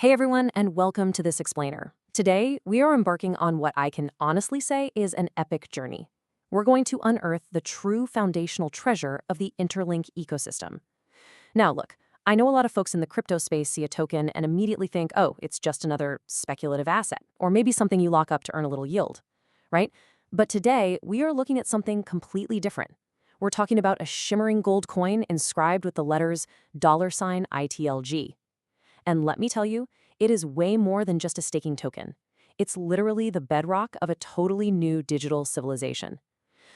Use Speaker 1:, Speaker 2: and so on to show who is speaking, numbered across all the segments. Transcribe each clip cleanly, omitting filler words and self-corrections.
Speaker 1: Hey everyone, and welcome to this explainer. Today, we are embarking on what I can honestly say is an epic journey. We're going to unearth the true foundational treasure of the InterLink ecosystem. Now look, I know a lot of folks in the crypto space see a token and immediately think, oh, it's just another speculative asset, or maybe something you lock up to earn a little yield, right? But today, we are looking at something completely different. We're talking about a shimmering gold coin inscribed with the letters $ITLG. And let me tell you, it is way more than just a staking token. It's literally the bedrock of a totally new digital civilization.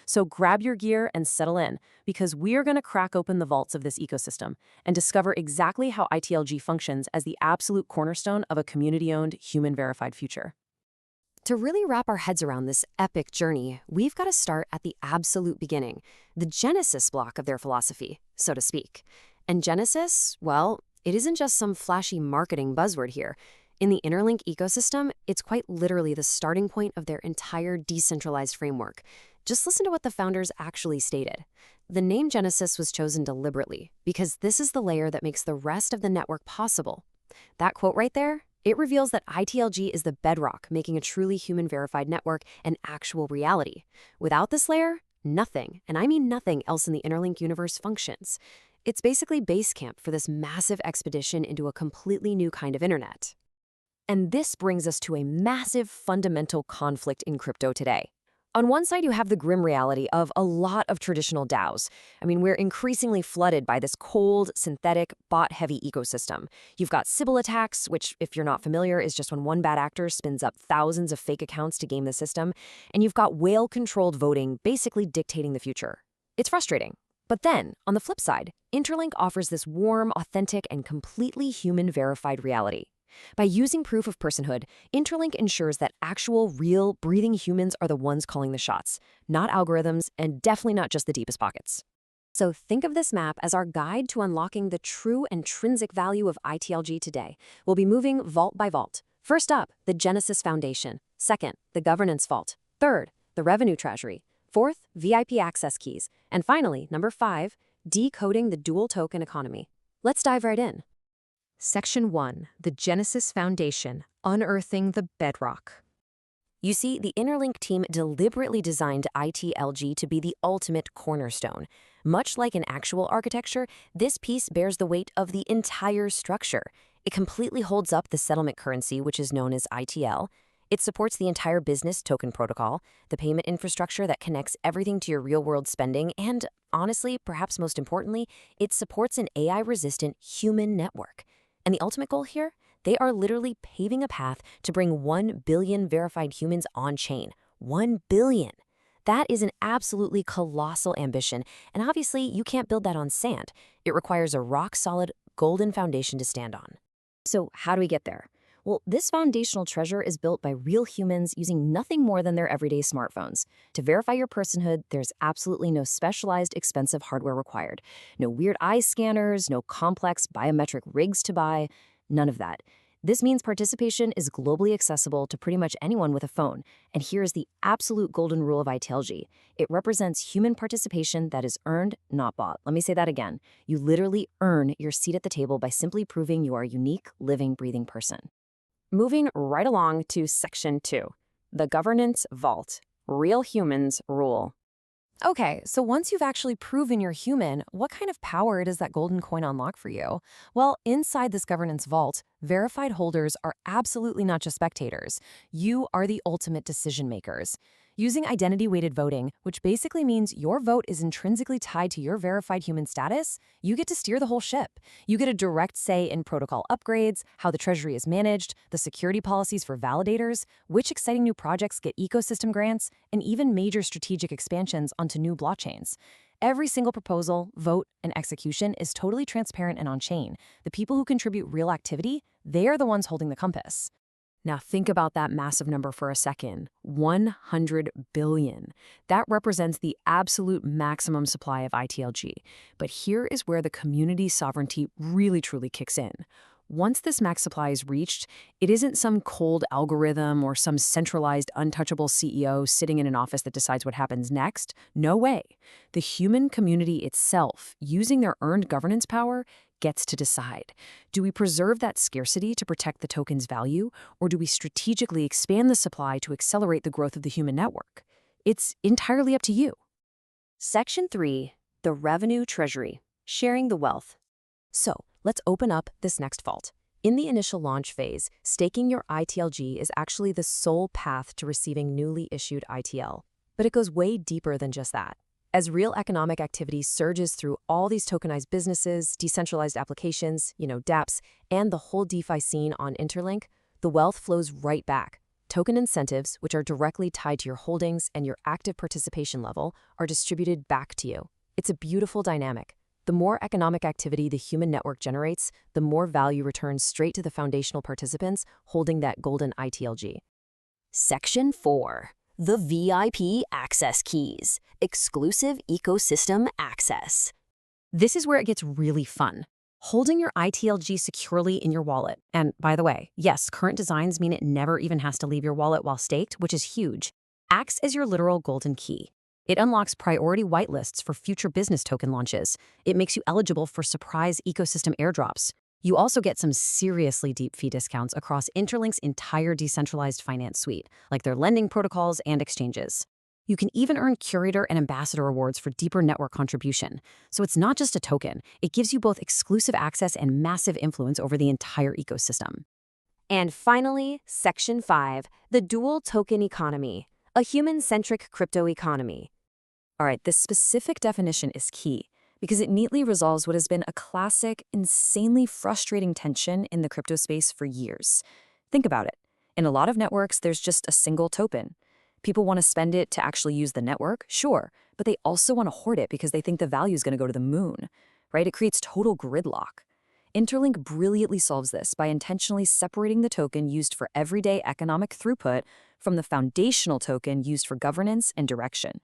Speaker 1: So grab your gear and settle in, because we are going to crack open the vaults of this ecosystem and discover exactly how ITLG functions as the absolute cornerstone of a community-owned, human-verified future. To really wrap our heads around this epic journey, we've got to start at the absolute beginning, the Genesis block of their philosophy, so to speak. And Genesis, well, it isn't just some flashy marketing buzzword here. In the InterLink ecosystem, it's quite literally the starting point of their entire decentralized framework. Just listen to what the founders actually stated. The name Genesis was chosen deliberately because this is the layer that makes the rest of the network possible. That quote right there, it reveals that ITLG is the bedrock, making a truly human-verified network an actual reality. Without this layer, nothing, and I mean nothing else in the InterLink universe functions. It's basically base camp for this massive expedition into a completely new kind of internet. And this brings us to a massive fundamental conflict in crypto today. On one side, you have the grim reality of a lot of traditional DAOs. We're increasingly flooded by this cold, synthetic, bot-heavy ecosystem. You've got Sybil attacks, which, if you're not familiar, is just when one bad actor spins up thousands of fake accounts to game the system. And you've got whale-controlled voting basically dictating the future. It's frustrating. But then, on the flip side, InterLink offers this warm, authentic, and completely human-verified reality. By using Proof of Personhood, InterLink ensures that actual, real, breathing humans are the ones calling the shots, not algorithms, and definitely not just the deepest pockets. So think of this map as our guide to unlocking the true intrinsic value of ITLG today. We'll be moving vault by vault. First up, the Genesis Foundation. Second, the Governance Vault. Third, the Revenue Treasury. Fourth, VIP access keys. And finally, number 5, decoding the dual token economy. Let's dive right in. Section 1, the Genesis Foundation, unearthing the bedrock. You see, the InterLink team deliberately designed ITLG to be the ultimate cornerstone. Much like an actual architecture, this piece bears the weight of the entire structure. It completely holds up the settlement currency, which is known as ITL. It supports the entire business token protocol, the payment infrastructure that connects everything to your real-world spending, and, honestly, perhaps most importantly, it supports an AI-resistant human network. And the ultimate goal here? They are literally paving a path to bring 1 billion verified humans on-chain. 1 billion! That is an absolutely colossal ambition, and obviously you can't build that on sand. It requires a rock-solid, golden foundation to stand on. So how do we get there? Well, this foundational treasure is built by real humans using nothing more than their everyday smartphones. To verify your personhood, there's absolutely no specialized, expensive hardware required. No weird eye scanners, no complex biometric rigs to buy, none of that. This means participation is globally accessible to pretty much anyone with a phone. And here's the absolute golden rule of ITLG. It represents human participation that is earned, not bought. Let me say that again. You literally earn your seat at the table by simply proving you are a unique, living, breathing person. Moving right along to Section 2, the Governance Vault. Real humans rule. Okay, so once you've actually proven you're human, what kind of power does that golden coin unlock for you? Well, inside this governance vault, verified holders are absolutely not just spectators. You are the ultimate decision makers. Using identity-weighted voting, which basically means your vote is intrinsically tied to your verified human status, you get to steer the whole ship. You get a direct say in protocol upgrades, how the Treasury is managed, the security policies for validators, which exciting new projects get ecosystem grants, and even major strategic expansions onto new blockchains. Every single proposal, vote, and execution is totally transparent and on-chain. The people who contribute real activity, they are the ones holding the compass. Now think about that massive number for a second, 100 billion. That represents the absolute maximum supply of ITLG. But here is where the community sovereignty really truly kicks in. Once this max supply is reached, it isn't some cold algorithm or some centralized, untouchable CEO sitting in an office that decides what happens next. No way. The human community itself, using their earned governance power, gets to decide. Do we preserve that scarcity to protect the token's value, or do we strategically expand the supply to accelerate the growth of the human network? It's entirely up to you. Section 3. The Revenue Treasury. Sharing the Wealth. So, let's open up this next vault. In the initial launch phase, staking your ITLG is actually the sole path to receiving newly issued ITL. But it goes way deeper than just that. As real economic activity surges through all these tokenized businesses, decentralized applications, dApps, and the whole DeFi scene on InterLink, the wealth flows right back. Token incentives, which are directly tied to your holdings and your active participation level, are distributed back to you. It's a beautiful dynamic. The more economic activity the human network generates, the more value returns straight to the foundational participants holding that golden ITLG. Section 4. The VIP Access Keys. Exclusive Ecosystem Access. This is where it gets really fun. Holding your ITLG securely in your wallet, and by the way, yes, current designs mean it never even has to leave your wallet while staked, which is huge, acts as your literal golden key. It unlocks priority whitelists for future business token launches. It makes you eligible for surprise ecosystem airdrops. You also get some seriously deep fee discounts across InterLink's entire decentralized finance suite, like their lending protocols and exchanges. You can even earn curator and ambassador rewards for deeper network contribution. So it's not just a token, it gives you both exclusive access and massive influence over the entire ecosystem. And finally, Section 5, the dual token economy, a human-centric crypto economy. All right, this specific definition is key because it neatly resolves what has been a classic, insanely frustrating tension in the crypto space for years. Think about it. In a lot of networks, there's just a single token. People want to spend it to actually use the network, sure, but they also want to hoard it because they think the value is going to go to the moon, right? It creates total gridlock. InterLink brilliantly solves this by intentionally separating the token used for everyday economic throughput from the foundational token used for governance and direction.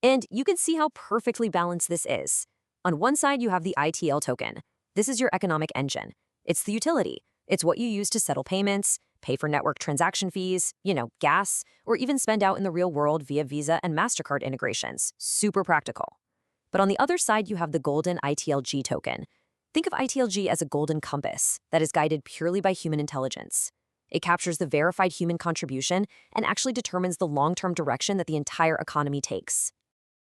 Speaker 1: And you can see how perfectly balanced this is. On one side, you have the ITL token. This is your economic engine. It's the utility. It's what you use to settle payments, pay for network transaction fees, gas, or even spend out in the real world via Visa and MasterCard integrations. Super practical. But on the other side, you have the golden ITLG token. Think of ITLG as a golden compass that is guided purely by human intelligence. It captures the verified human contribution and actually determines the long-term direction that the entire economy takes.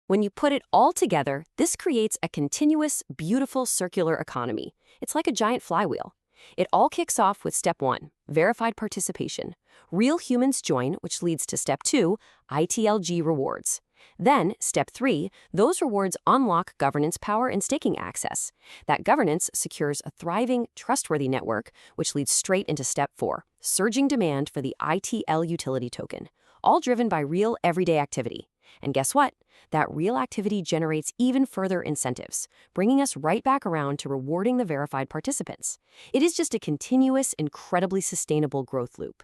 Speaker 1: When you put it all together, this creates a continuous, beautiful circular economy. It's like a giant flywheel. It all kicks off with Step 1, verified participation. Real humans join, which leads to Step 2, ITLG rewards. Then, Step 3, those rewards unlock governance power and staking access. That governance secures a thriving, trustworthy network, which leads straight into Step 4, surging demand for the ITL utility token, all driven by real everyday activity. And guess what? That real activity generates even further incentives, bringing us right back around to rewarding the verified participants. It is just a continuous, incredibly sustainable growth loop.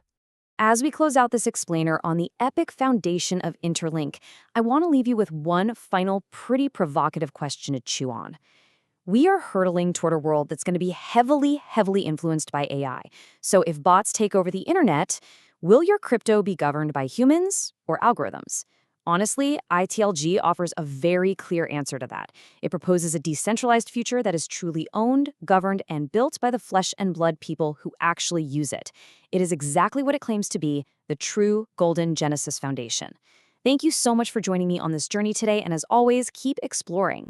Speaker 1: As we close out this explainer on the epic foundation of InterLink, I want to leave you with one final, pretty provocative question to chew on. We are hurtling toward a world that's going to be heavily, heavily influenced by AI. So if bots take over the internet, will your crypto be governed by humans or algorithms? Honestly, ITLG offers a very clear answer to that. It proposes a decentralized future that is truly owned, governed, and built by the flesh and blood people who actually use it. It is exactly what it claims to be, the true golden Genesis foundation. Thank you so much for joining me on this journey today, and as always, keep exploring.